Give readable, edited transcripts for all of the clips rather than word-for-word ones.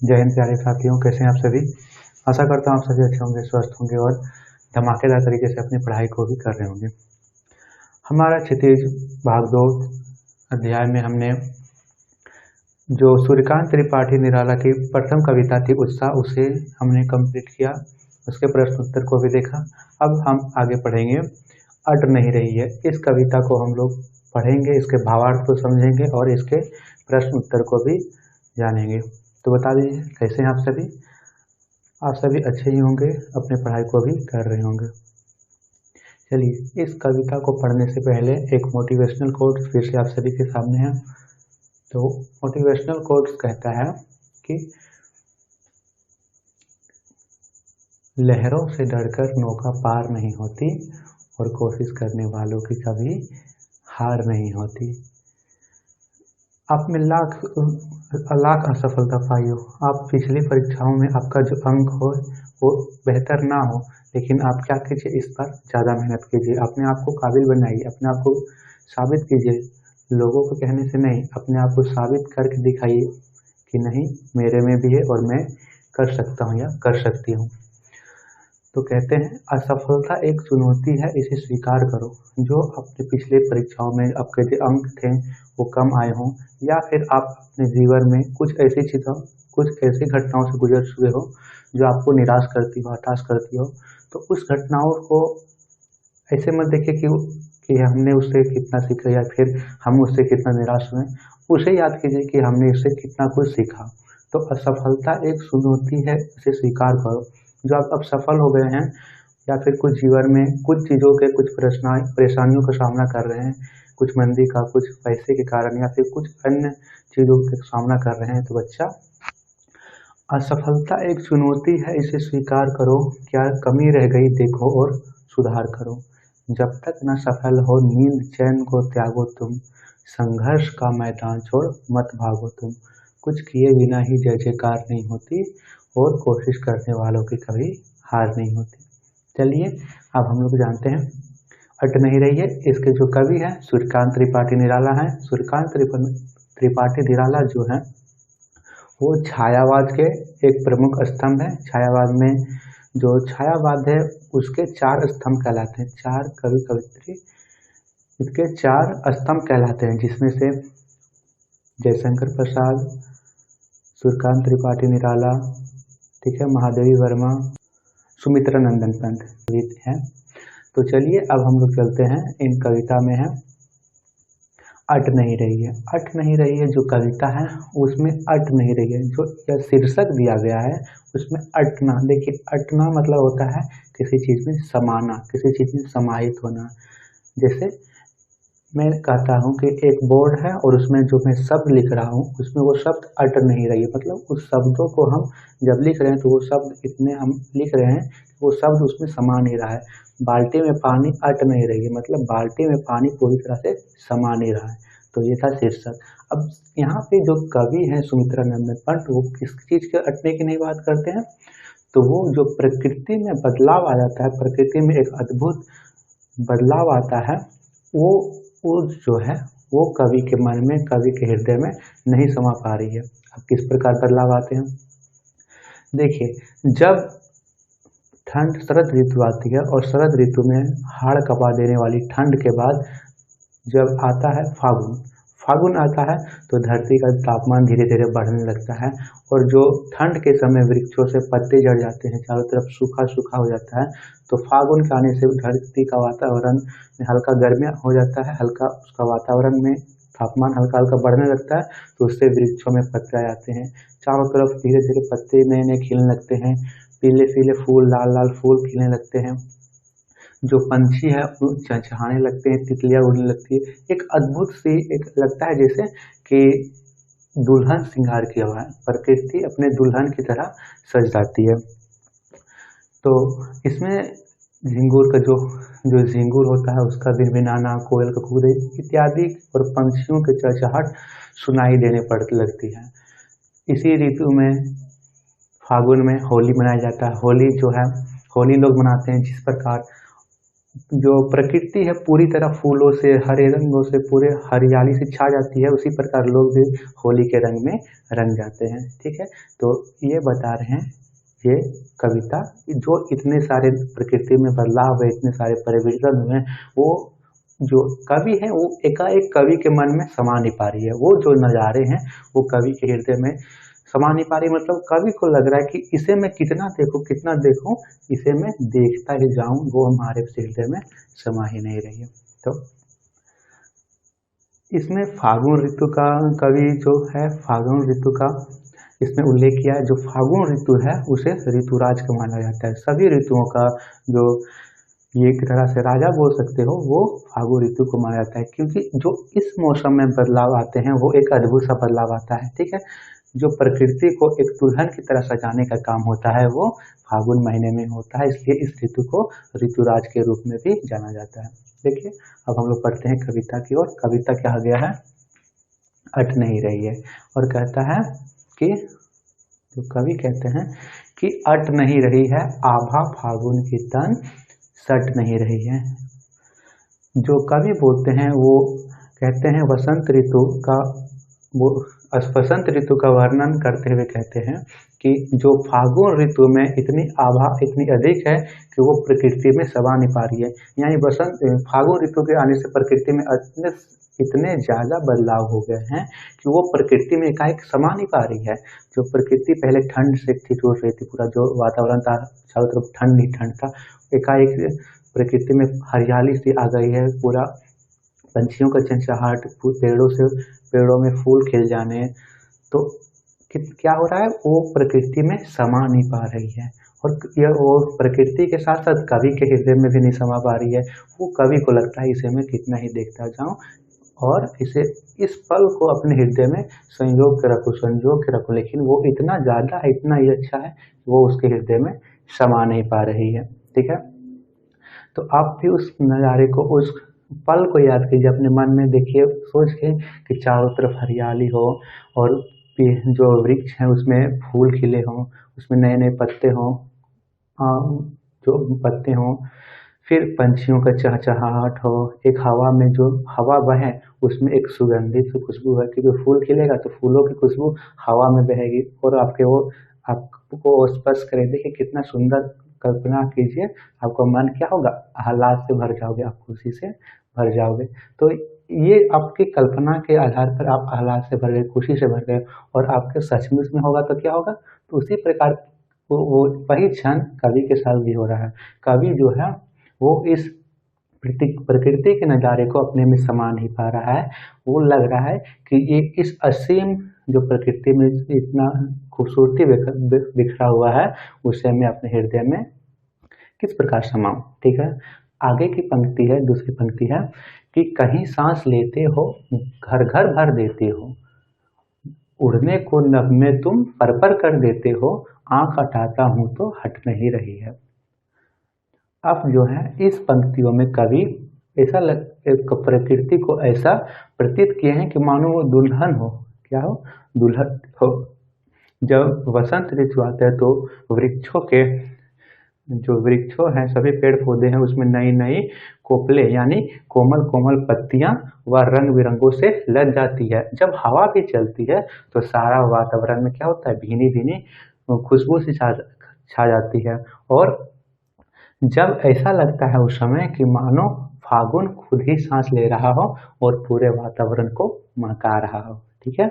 जय हिंद प्यारे साथियों, कैसे हैं आप सभी। आशा करता हूँ आप सभी अच्छे होंगे, स्वस्थ होंगे और धमाकेदार तरीके से अपनी पढ़ाई को भी कर रहे होंगे। हमारा क्षितिज भाग 2 अध्याय में हमने जो सूर्यकांत त्रिपाठी निराला की प्रथम कविता थी उत्साह, उसे हमने कंप्लीट किया। उसके प्रश्न उत्तर को भी देखा। अब हम आगे पढ़ेंगे अट नहीं रही है। इस कविता को हम लोग पढ़ेंगे, इसके भावार्थ को समझेंगे और इसके प्रश्न उत्तर को भी जानेंगे। तो बता दीजिए कैसे हैं आप सभी। आप सभी अच्छे ही होंगे, अपने पढ़ाई को भी कर रहे होंगे। चलिए, इस कविता को पढ़ने से पहले एक मोटिवेशनल कोट फिर से आप सभी के सामने है। तो मोटिवेशनल कोट कहता है कि लहरों से डरकर नौका पार नहीं होती और कोशिश करने वालों की कभी हार नहीं होती। आप में लाख असफलता पाई हो, आप पिछली परीक्षाओं में आपका जो अंक हो वो बेहतर ना हो, लेकिन आप क्या कीजिए, इस पर ज़्यादा मेहनत कीजिए, अपने आप को काबिल बनाइए, अपने आप को साबित कीजिए। लोगों को कहने से नहीं, अपने आप को साबित करके दिखाइए कि नहीं, मेरे में भी है और मैं कर सकता हूँ या कर सकती हूँ। तो कहते हैं असफलता एक चुनौती है, इसे स्वीकार करो। जो अपने पिछले परीक्षाओं में आपके जो अंक थे वो कम आए हों, या फिर आप अपने जीवन में कुछ ऐसी घटनाओं से गुजर चुके हो जो आपको निराश करती हो, हताश करती हो, तो उस घटनाओं को ऐसे मत देखिए कि हमने उससे कितना सीखा या फिर हम उससे कितना निराश हुए। उसे याद कीजिए कि हमने इससे कितना कुछ सीखा। तो असफलता एक चुनौती है, इसे स्वीकार करो। जो आप अब सफल हो गए हैं या फिर कुछ जीवन में कुछ चीज़ों के कुछ परेशानियों का सामना कर रहे हैं, कुछ मंदी का, कुछ पैसे के कारण या फिर कुछ अन्य चीज़ों का सामना कर रहे हैं, तो बच्चा असफलता एक चुनौती है, इसे स्वीकार करो। क्या कमी रह गई देखो और सुधार करो। जब तक न सफल हो नींद चैन को त्यागो तुम, संघर्ष का मैदान छोड़ मत भागो तुम। कुछ किए बिना ही जय जयकार नहीं होती और कोशिश करने वालों की कभी हार नहीं होती। चलिए, अब हम लोग जानते हैं अट नहीं रही है। इसके जो कवि हैं सूर्यकांत त्रिपाठी निराला हैं। सूर्यकांत त्रिपाठी निराला जो हैं वो छायावाद के एक प्रमुख स्तंभ है। छायावाद में जो छायावाद है उसके 4 स्तंभ कहलाते हैं। 4 कवि कवित्री इसके 4 स्तंभ कहलाते हैं, जिसमें से जयशंकर प्रसाद, सूर्यकांत त्रिपाठी निराला, ठीक है, महादेवी वर्मा, सुमित्रा नंदन पंत हैं। तो चलिए अब हम लोग चलते हैं, इन कविता में है अट नहीं रही है। अट नहीं रही है जो कविता है उसमें अट नहीं रही है। जो यह शीर्षक दिया गया है उसमें अटना, देखिए अटना मतलब होता है किसी चीज़ में समाना, किसी चीज़ में समाहित होना। जैसे मैं कहता हूँ कि एक बोर्ड है और उसमें जो मैं शब्द लिख रहा हूँ उसमें वो शब्द अट नहीं रही है, मतलब उस शब्दों को हम जब लिख रहे हैं तो वो शब्द इतने हम लिख रहे हैं वो शब्द उसमें समा नहीं रहा है। बाल्टी में पानी अट नहीं रही है, मतलब बाल्टी में पानी पूरी तरह से समा नहीं रहा है। तो ये था शीर्षक। अब यहाँ पे जो कवि हैं सुमित्रा नंदन पंत, वो किस चीज़ के अटने की नहीं बात करते हैं, तो वो जो प्रकृति में बदलाव आ जाता है, प्रकृति में एक अद्भुत बदलाव आता है, वो जो है वो कवि के मन में, कवि के हृदय में नहीं समा पा रही है। अब किस प्रकार बदलाव आते हैं, देखिए जब ठंड शरद ऋतु आती है और शरद ऋतु में हाड़ कपा देने वाली ठंड के बाद जब आता है फागुन आता है तो धरती का तापमान धीरे धीरे बढ़ने लगता है और जो ठंड के समय वृक्षों से पत्ते झड़ जाते हैं, चारों तरफ सूखा सूखा हो जाता है, तो फागुन के आने से धरती का वातावरण में हल्का गर्मी हो जाता है, हल्का उसका वातावरण में तापमान हल्का हल्का बढ़ने लगता है, तो उससे वृक्षों में पत्ते आ जाते हैं, चारों तरफ धीरे धीरे पत्ते नए नए खिलने लगते हैं, पीले पीले फूल, लाल लाल फूल खिलने लगते हैं, जो पंछी है वो चहचहाने लगते हैं, तितलियां उड़ने लगती है। एक अद्भुत सी एक लगता है जैसे कि दुल्हन श्रृंगार किया हुआ है, प्रकृति अपने दुल्हन की तरह सज जाती है। तो इसमें झिंगुर का जो झिंगुर होता है उसका भिनभिनाना, कोयल का कूदे इत्यादि और पंछियों की चहचहाट सुनाई देने पड़ती लगती है। इसी ऋतु में फागुन में होली मनाया जाता है। होली जो है, होली लोग मनाते हैं जिस प्रकार जो प्रकृति है पूरी तरह फूलों से, हरे रंगों से, पूरे हरियाली से छा जाती है, उसी प्रकार लोग भी होली के रंग में रंग जाते हैं। ठीक है, तो ये बता रहे हैं ये कविता, जो इतने सारे प्रकृति में बदलाव है, इतने सारे परिवर्तन हुए हैं, वो जो कवि है वो एकाएक कवि के मन में समा नहीं पा रही है। वो जो नज़ारे हैं वो कवि के हृदय में समा नहीं पा रही, मतलब कवि को लग रहा है कि इसे मैं कितना देखूं कितना देखूं, इसे मैं देखता ही जाऊं, वो हमारे हृदय में समा ही नहीं रही है। तो इसमें फागुन ऋतु का कवि जो है, फागुन ऋतु का इसमें उल्लेख किया है। जो फागुन ऋतु है उसे ऋतुराज का माना जाता है। सभी ऋतुओं का जो ये एक तरह से राजा बोल सकते हो, वो फागुन ऋतु को माना जाता है, क्योंकि जो इस मौसम में बदलाव आते हैं वो एक अद्भुत सा बदलाव आता है। ठीक है, जो प्रकृति को एक दुल्हन की तरह सजाने का काम होता है वो फागुन महीने में होता है, इसलिए इस ऋतु को ऋतुराज के रूप में भी जाना जाता है। देखिए, अब हम लोग पढ़ते हैं कविता की ओर। कविता क्या आ गया है, अट नहीं रही है, और कहता है कि जो कवि कहते हैं कि अट नहीं रही है आभा फागुन की तन, सट नहीं रही है। जो कवि बोलते हैं वो कहते हैं वसंत ऋतु का, वो वसंत ऋतु का वर्णन करते हुए कहते हैं कि जो फागुन ऋतु में इतनी आभा इतनी अधिक है कि वो प्रकृति में समा नहीं पा रही है। यानी वसंत फागुन ऋतु के आने से प्रकृति में इतने ज़्यादा बदलाव हो गए हैं कि वो प्रकृति में एकाएक समा नहीं पा रही है। जो प्रकृति पहले ठंड से थी, टूट रही थी, पूरा जो वातावरण था चारों तरफ ठंड ही ठंड था, एकाएक प्रकृति में हरियाली सी आ गई है, पूरा पंछियों का चहचहाट, पेड़ों में फूल खिल जाने, तो क्या हो रहा है, वो प्रकृति में समा नहीं पा रही है। और यह वो प्रकृति के साथ साथ कवि के हृदय में भी नहीं समा पा रही है। वो कवि को लगता है इसे मैं कितना ही देखता जाऊं और इसे इस पल को अपने हृदय में संजो के रखूं, लेकिन वो इतना ज़्यादा है, इतना ही अच्छा है, वो उसके हृदय में समा नहीं पा रही है। ठीक है, तो आप भी उस नज़ारे को, उस पल को याद कीजिए, अपने मन में देखिए, सोच के कि चारों तरफ हरियाली हो और जो वृक्ष हैं उसमें फूल खिले हों, उसमें नए नए पत्ते हों, जो पत्ते हों, फिर पंछियों का चहचहाहट हो, एक हवा में जो हवा बहे उसमें एक सुगंधित खुशबू है, क्योंकि फूल खिलेगा तो फूलों की खुशबू हवा में बहेगी और आपको स्पर्श करें। देखिए कितना सुंदर, कल्पना कीजिए, आपका मन क्या होगा, आह्लाद से भर जाओगे, आप खुशी से भर जाओगे। तो ये आपकी कल्पना के आधार पर आप आह्लाद से भर गए, खुशी से भर गए, और आपके सचमुच में होगा तो क्या होगा, तो उसी प्रकार वो वही क्षण कवि के साथ भी हो रहा है। कवि जो है वो इस प्रकृति के नज़ारे को अपने में समा नहीं पा रहा है। वो लग रहा है कि ये इस असीम जो प्रकृति में इतना खूबसूरती बिखरा हुआ है, उसे मैं अपने हृदय में किस प्रकार समाऊं। ठीक है, आगे की पंक्ति है, दूसरी पंक्ति है कि कहीं सांस लेते हो घर घर भर देते हो, उड़ने को नभ में तुम पर कर देते हो, आंख हटाता हूं तो हट नहीं रही है। अब जो है इस पंक्तियों में कवि एक प्रकृति को ऐसा प्रतीत किए हैं कि मानो वो दुल्हन हो, क्या हो, दुल्हन हो। जब वसंत ऋतु आता है तो वृक्षों हैं, सभी पेड़ पौधे हैं, उसमें नई नई कोपले यानी कोमल कोमल पत्तियां व रंग बिरंगों से लग जाती है। जब हवा भी चलती है तो सारा वातावरण में क्या होता है, भीनी भीनी खुशबू से छा जाती है, और जब ऐसा लगता है उस समय कि मानो फागुन खुद ही सांस ले रहा हो और पूरे वातावरण को महका रहा हो। ठीक है,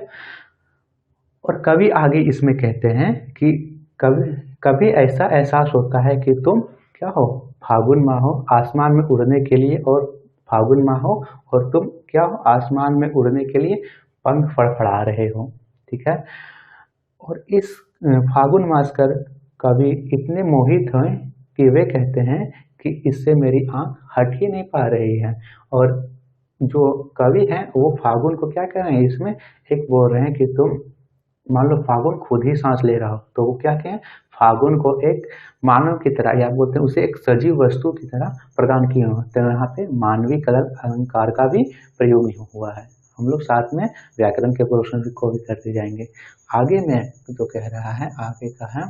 और कवि आगे इसमें कहते हैं कि कभी ऐसा एहसास होता है कि तुम क्या हो, फागुन माह हो, आसमान में उड़ने के लिए, और फागुन माह हो और तुम क्या हो, आसमान में उड़ने के लिए पंख फड़फड़ा रहे हो। ठीक है, और इस फागुन मास कर कवि इतने मोहित हैं कि वे कहते हैं कि इससे मेरी आंख हट ही नहीं पा रही है। और जो कवि हैं वो फागुन को क्या कह रहे हैं, इसमें एक बोल रहे हैं कि तुम मान लो फागुन खुद ही सांस ले रहा हो, तो वो क्या कहें, फागुन को एक मानव की तरह, या बोलते हैं उसे एक सजीव वस्तु की तरह प्रदान किया हुआ, तो यहाँ पे मानवीय कलर अलंकार का भी प्रयोग हुआ है। हम लोग साथ में व्याकरण के प्रश्न को भी करते जाएंगे। आगे में जो कह रहा है, आगे का है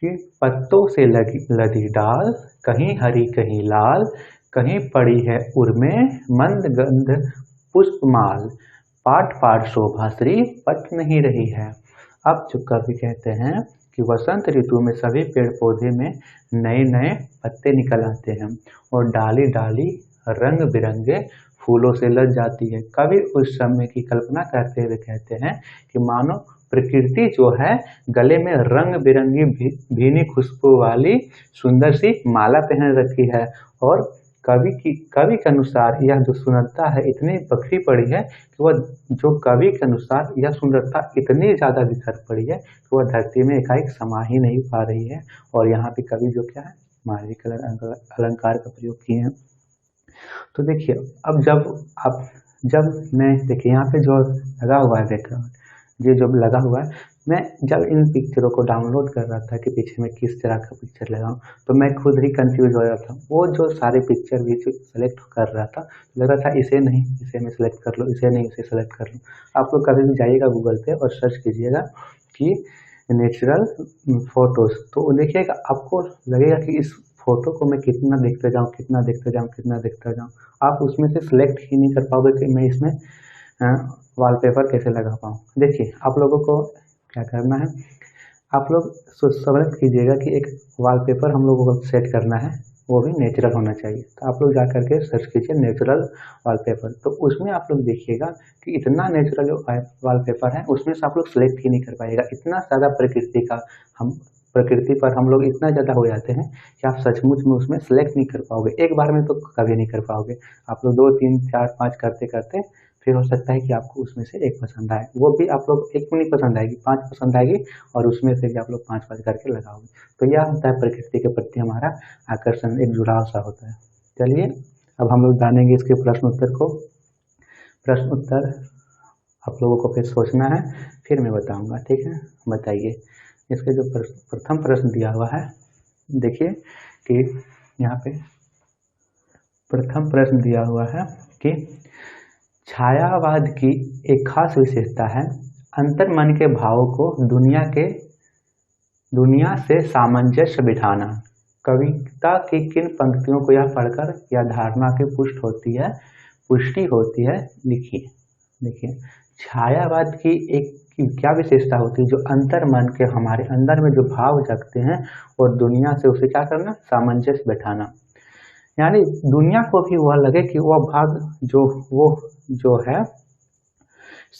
कि पत्तों से लदी डाल, कहीं हरी कहीं लाल, कहीं पड़ी है उर्मे मंद गंध पुष्पमाल, पाट पाट शोभाश्री पट नहीं रही है। अब जो कवि कहते हैं कि वसंत ऋतु में सभी पेड़ पौधे में नए नए पत्ते निकल आते हैं और डाली डाली रंग बिरंगे फूलों से लद जाती है। कवि उस समय की कल्पना करते हुए कहते हैं कि मानो प्रकृति जो है गले में रंग बिरंगी भीनी खुशबू वाली सुंदर सी माला पहन रखी है और कवि के अनुसार यह जो सुंदरता है इतनी बखरी पड़ी है कि वह जो कवि के अनुसार यह सुंदरता इतनी ज़्यादा बिखर पड़ी है कि वह धरती में एकाएक समा ही नहीं पा रही है। और यहाँ पे कवि जो क्या है मानवी कलर अलंकार का प्रयोग किए हैं। तो देखिए अब जब मैं देखिए यहाँ पे जो लगा हुआ है बैकग्राउंड ये जो लगा हुआ है, मैं जब इन पिक्चरों को डाउनलोड कर रहा था कि पीछे में किस तरह का पिक्चर लगाऊं तो मैं खुद ही कंफ्यूज हो रहा था। वो जो सारे पिक्चर भी सेलेक्ट कर रहा था लग रहा था इसे नहीं इसे मैं सेलेक्ट कर लूँ, इसे नहीं इसे सेलेक्ट कर लूँ। आप लोग कभी भी जाइएगा गूगल पे और सर्च कीजिएगा कि नेचुरल फोटोज, तो देखिएगा आपको लगेगा कि इस फोटो को मैं कितना देखते जाऊँ कितना देखते जाऊँ कितना देखते जाऊँ, आप उसमें से सिलेक्ट ही नहीं कर पाओगे कि मैं इसमें वॉलपेपर कैसे लगा पाऊँ। देखिए आप लोगों को क्या करना है, आप लोग सेलेक्ट कीजिएगा कि एक वॉलपेपर हम लोगों को सेट करना है, वो भी नेचुरल होना चाहिए। तो आप लोग जा करके सर्च कीजिए नेचुरल वॉलपेपर, तो उसमें आप लोग देखिएगा कि इतना नेचुरल जो वॉलपेपर है उसमें से आप लोग सेलेक्ट ही नहीं कर पाएगा। इतना ज़्यादा प्रकृति पर हम लोग इतना ज़्यादा हो जाते हैं कि आप सचमुच में उसमें सेलेक्ट नहीं कर पाओगे। एक बार में तो कभी नहीं कर पाओगे, आप लोग 2 3 4 5 करते करते फिर हो सकता है कि आपको उसमें से एक पसंद आए, वो भी आप लोग एक को नहीं पसंद आएगी 5 पसंद आएगी और उसमें से भी आप लोग 5 करके लगाओगे। तो यह होता है प्रकृति के प्रति हमारा आकर्षण, एक जुड़ाव सा होता है। चलिए अब हम लोग जानेंगे इसके प्रश्न उत्तर को। प्रश्न उत्तर आप लोगों को फिर सोचना है, फिर मैं बताऊंगा, ठीक है। बताइए इसके जो प्रथम प्रश्न दिया हुआ है, देखिए कि यहाँ पे प्रथम प्रश्न दिया हुआ है कि छायावाद की एक खास विशेषता है अंतर्मन के भावों को दुनिया से सामंजस्य बिठाना। कविता की किन पंक्तियों को यह पढ़कर यह धारणा की पुष्टि होती है लिखिए। देखिए छायावाद की एक क्या विशेषता होती है, जो अंतर्मन के हमारे अंदर में जो भाव जगते हैं और दुनिया से उसे क्या करना, सामंजस्य बैठाना। यानी दुनिया को भी वह लगे कि वह भाव जो है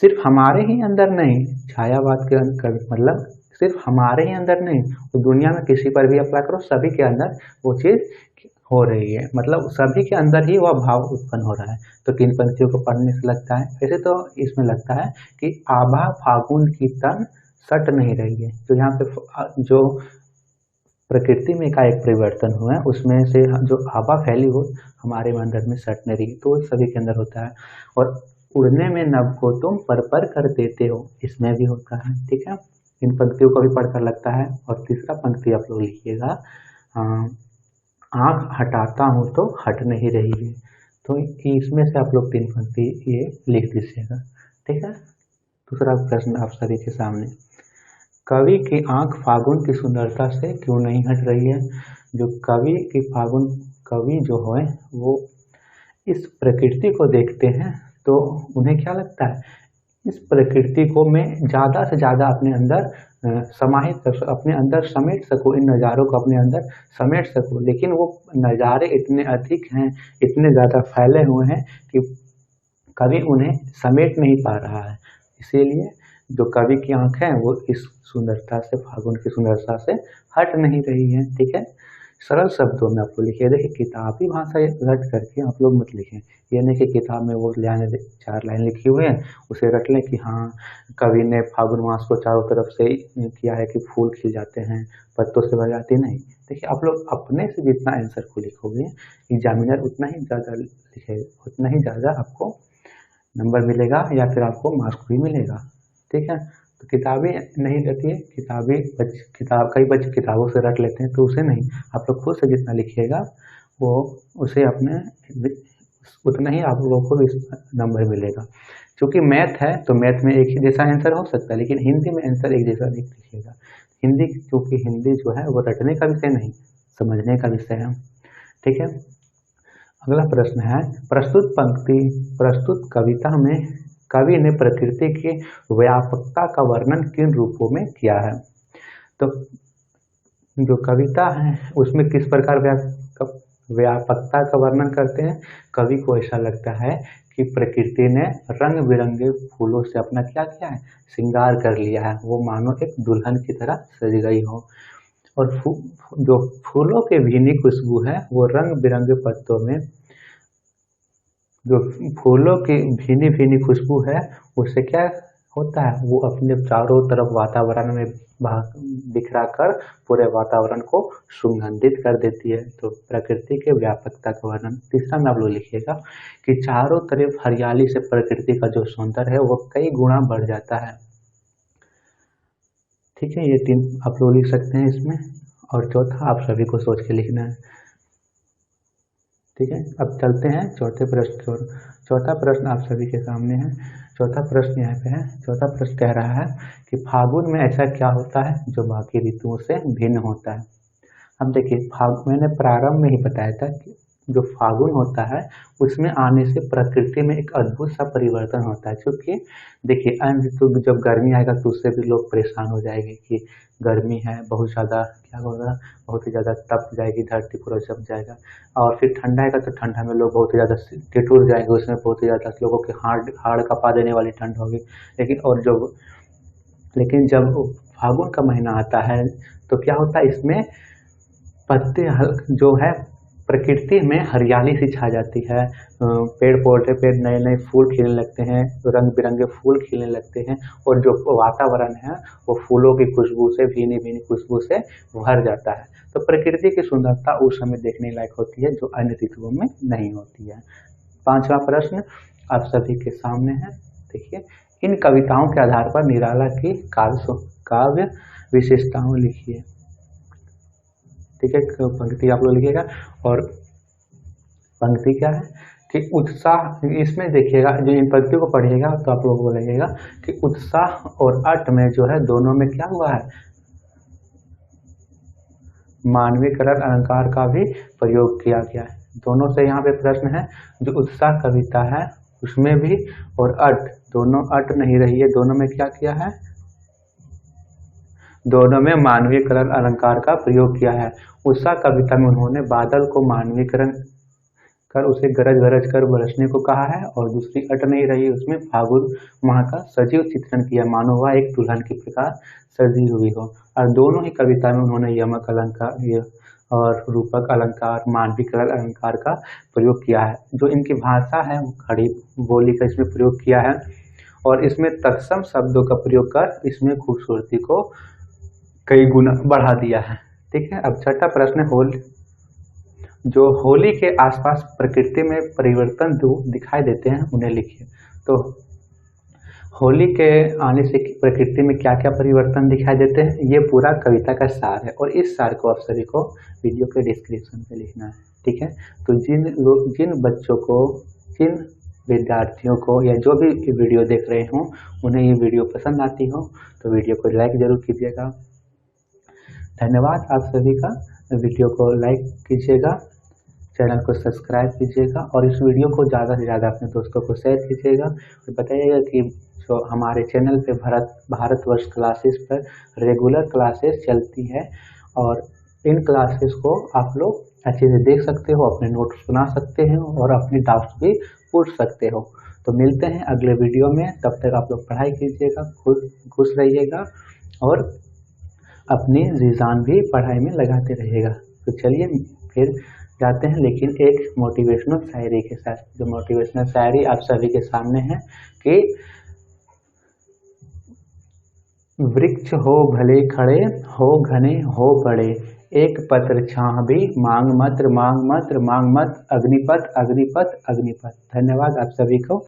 सिर्फ हमारे ही अंदर नहीं, छायावाद के मतलब सिर्फ हमारे ही अंदर नहीं, वो दुनिया में किसी पर भी अप्लाई करो सभी के अंदर वो चीज़ हो रही है, मतलब सभी के अंदर ही वह भाव उत्पन्न हो रहा है। तो किन पंक्तियों को पढ़ने से लगता है, वैसे तो इसमें लगता है कि आभा फागुन की तन सट नहीं रही है। तो यहाँ पे जो प्रकृति में का एक परिवर्तन हुआ है उसमें से जो आभा फैली हो हमारे अंदर में सट नहीं रही, तो सभी के अंदर होता है। और उड़ने में नभ को तुम पर कर देते हो, इसमें भी होता है, ठीक है। इन पंक्तियों को भी पढ़कर लगता है। और तीसरा पंक्ति आप लोग लिखिएगा, आँख हटाता हूँ तो हट नहीं रही है। तो इसमें से आप लोग 3 पंक्ति ये लिख दीजिएगा, ठीक है। दूसरा प्रश्न आप सभी के सामने, कवि की आँख फागुन की सुंदरता से क्यों नहीं हट रही है। जो कवि जो है वो इस प्रकृति को देखते हैं तो उन्हें क्या लगता है, इस प्रकृति को मैं ज़्यादा से ज़्यादा अपने अंदर समाहित कर, अपने अंदर समेट सकूँ, इन नज़ारों को अपने अंदर समेट सकूँ। लेकिन वो नज़ारे इतने अधिक हैं, इतने ज़्यादा फैले हुए हैं कि कवि उन्हें समेट नहीं पा रहा है। इसीलिए जो कवि की आँख है वो इस सुंदरता से, फागुन की सुंदरता से हट नहीं रही है, ठीक है। सरल शब्दों में आपको लिखिए। देखिए किताबी भाषा रट करके आप लोग मत लिखें, ये नहीं कि किताब में वो लाइन 4 लाइन लिखी हुई है उसे रट लें कि हाँ कवि ने फागुन मास को चारों तरफ से किया है कि फूल खिल जाते हैं, पत्तों से भर जाते नहीं। देखिए आप लोग अपने से जितना आंसर को लिखोगे एग्जामिनर उतना ही ज़्यादा लिखेगा, उतना ही ज़्यादा आपको नंबर मिलेगा या फिर आपको मार्क्स भी मिलेगा, ठीक है। तो किताबें नहीं रहती है, कई बच्चे किताबों से रट लेते हैं, तो उसे नहीं, आप लोग खुद से जितना लिखिएगा वो उसे अपने उतना ही आप लोगों को नंबर मिलेगा। क्योंकि मैथ है तो मैथ में एक ही जैसा आंसर हो सकता है, लेकिन हिंदी में आंसर एक जैसा नहीं लिखिएगा। हिंदी, क्योंकि हिंदी जो है वो रटने का विषय नहीं, समझने का विषय है। ठीक है, अगला प्रश्न है, प्रस्तुत कविता में कवि ने प्रकृति की व्यापकता का वर्णन किन रूपों में किया है? तो जो कविता है उसमें किस प्रकार व्यापकता का वर्णन करते हैं? कवि को ऐसा लगता है कि प्रकृति ने रंग बिरंगे फूलों से अपना क्या किया है, श्रृंगार कर लिया है, वो मानो एक दुल्हन की तरह सज गई हो। और जो फूलों की भीनी खुशबू है वो रंग बिरंगे पत्तों में, जो फूलों की भीनी भीनी खुशबू है उससे क्या होता है, वो अपने चारों तरफ वातावरण में बिखरा कर पूरे वातावरण को सुगंधित कर देती है। तो प्रकृति के व्यापकता का वर्णन। तीसरा में आप लोग लिखिएगा कि चारों तरफ हरियाली से प्रकृति का जो सौंदर्य है वो कई गुना बढ़ जाता है। ठीक है, ये 3 आप लोग लिख सकते हैं इसमें, और चौथा आप सभी को सोच के लिखना है। ठीक है, अब चलते हैं चौथे प्रश्न की ओर। चौथा प्रश्न आप सभी के सामने है। चौथा प्रश्न यहाँ पे है। चौथा प्रश्न कह रहा है कि फागुन में ऐसा क्या होता है जो बाकी ऋतुओं से भिन्न होता है? अब देखिए, मैंने प्रारंभ में ही बताया था कि जो फागुन होता है उसमें आने से प्रकृति में एक अद्भुत सा परिवर्तन होता है। क्योंकि देखिए, अन्य ऋतु जब गर्मी आएगा तो उससे भी लोग परेशान हो जाएंगे कि गर्मी है, बहुत ज़्यादा क्या होगा, बहुत ही ज़्यादा तप जाएगी धरती, पूरा जम जाएगा। और फिर ठंडा आएगा तो ठंडा में लोग बहुत ही ज़्यादा ठिठुर जाएंगे, उसमें बहुत ही ज़्यादा लोगों के हाड़ कपा देने वाली ठंड होगी। लेकिन जब फागुन का महीना आता है तो क्या होता है, इसमें पत्ते जो है प्रकृति में हरियाली सी छा जाती है, पेड़ पौधे पे नए नए फूल खिलने लगते हैं, रंग बिरंगे फूल खिलने लगते हैं, और जो वातावरण है वो फूलों की खुशबू से, भीनी भीनी खुशबू से भर जाता है। तो प्रकृति की सुंदरता उस समय देखने लायक होती है जो अन्य ऋतुओं में नहीं होती है। 5वां प्रश्न आप सभी के सामने है। देखिए, इन कविताओं के आधार पर निराला की काव्य विशेषताओं लिखिए। ठीक है, पंक्ति आप लोग लिखिएगा। और पंक्ति क्या है कि उत्साह, इसमें देखिएगा, जो इन पंक्तियों को पढ़िएगा तो आप लोग बोलेगा कि उत्साह और अट में जो है दोनों में क्या हुआ है, मानवीकरण अलंकार का भी प्रयोग किया गया है। दोनों से यहाँ पे प्रश्न है, जो उत्साह कविता है उसमें भी, और अट, दोनों अट नहीं रही है, दोनों में क्या किया है, दोनों में मानवीकरण अलंकार का प्रयोग किया है। उत्साह कविता में उन्होंने बादल को मानवीकरण कर उसे गरज गरज कर बरसने को कहा है, और दूसरी अट नहीं रही, उसमें फागुन माह का सजीव चित्रण किया, मानो वह एक दुल्हन की प्रकार सजी हुई हो। और दोनों ही कविता में उन्होंने यमक अलंकार और रूपक अलंकार, मानवीकरण अलंकार का प्रयोग किया है। जो इनकी भाषा है वो खड़ी बोली का इसमें प्रयोग किया है, और इसमें तत्सम शब्दों का प्रयोग कर इसमें खूबसूरती को कई गुना बढ़ा दिया है। ठीक है, अब छठा प्रश्न है, जो होली के आसपास प्रकृति में परिवर्तन दिखाई देते हैं उन्हें लिखिए। तो होली के आने से प्रकृति में क्या क्या परिवर्तन दिखाई देते हैं, ये पूरा कविता का सार है, और इस सार को आप सभी को वीडियो के डिस्क्रिप्शन में लिखना है। ठीक है, तो जिन बच्चों को, जिन विद्यार्थियों को या जो भी वीडियो देख रहे हों उन्हें ये वीडियो पसंद आती हो तो वीडियो को लाइक जरूर कीजिएगा। धन्यवाद आप सभी का। वीडियो को लाइक कीजिएगा, चैनल को सब्सक्राइब कीजिएगा, और इस वीडियो को ज़्यादा से ज़्यादा अपने दोस्तों को शेयर कीजिएगा, और बताइएगा कि जो हमारे चैनल पे भारतवर्ष क्लासेस पर रेगुलर क्लासेस चलती है, और इन क्लासेस को आप लोग अच्छे से देख सकते हो, अपने नोट्स बना सकते हैं और अपने डाउट्स भी पूछ सकते हो। तो मिलते हैं अगले वीडियो में, तब तक आप लोग पढ़ाई कीजिएगा, खुश रहिएगा, और अपनी जीजान भी पढ़ाई में लगाते रहिएगा। तो चलिए फिर जाते हैं, लेकिन एक मोटिवेशनल शायरी के साथ। जो मोटिवेशनल शायरी आप सभी के सामने है कि वृक्ष हो भले खड़े, हो घने हो बड़े, एक पत्र छाह भी मांग मत, मांग मत, मांग मत, अग्निपथ अग्निपथ अग्निपथ। धन्यवाद आप सभी को।